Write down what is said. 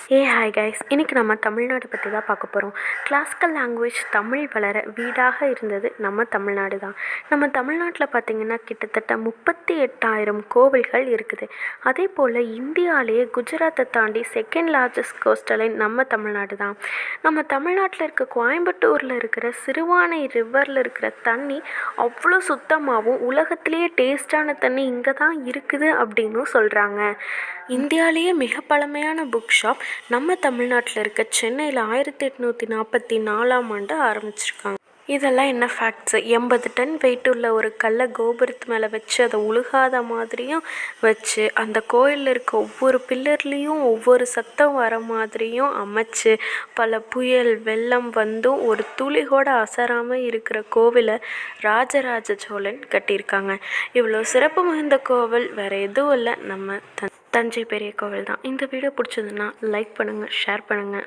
Hi guys, இன்றைக்கி நம்ம தமிழ்நாடு பற்றி தான் பார்க்க போகிறோம். கிளாசிக்கல் லாங்குவேஜ் தமிழ் வளர வீடாக இருந்தது நம்ம தமிழ்நாடு தான். நம்ம தமிழ்நாட்டில் பார்த்திங்கன்னா கிட்டத்தட்ட 38,000 கோவில்கள் இருக்குது. அதே போல் இந்தியாவிலேயே குஜராத்தை தாண்டி செகண்ட் லார்ஜஸ்ட் கோஸ்டல் லைன் நம்ம தமிழ்நாடு தான். நம்ம தமிழ்நாட்டில் இருக்க கோயம்புத்தூரில் இருக்கிற சிறுவானை ரிவரில் இருக்கிற தண்ணி அவ்வளோ சுத்தமாகவும் உலகத்திலேயே டேஸ்டான தண்ணி இங்கே தான் இருக்குது அப்படின்னும் சொல்கிறாங்க. இந்தியாவிலேயே மிக பழமையான புக் ஷாப் நம்ம தமிழ்நாட்டில் இருக்க சென்னையில் 1844 ஆரம்பிச்சிருக்காங்க. இதெல்லாம் என்ன ஃபேக்ட்ஸு? 80 டன் வெயிட் உள்ள ஒரு கல்லை கோபுரத்து மேலே வச்சு அதை உழுகாத மாதிரியும் வச்சு, அந்த கோயிலில் இருக்க ஒவ்வொரு பில்லர்லேயும் ஒவ்வொரு சத்தம் வர மாதிரியும் அமைச்சு, பல புயல் வெள்ளம் வந்தும் ஒரு துளி கூட அசராமல் இருக்கிற கோவிலை ராஜராஜ சோழன் கட்டியிருக்காங்க. இவ்வளோ சிறப்பு மிகுந்த கோவில் வேறு எதுவும் இல்லை, நம்ம தஞ்சை பெரிய கோவில் தான். இந்த வீடியோ பிடிச்சதுன்னா லைக் பண்ணுங்கள், ஷேர் பண்ணுங்கள்.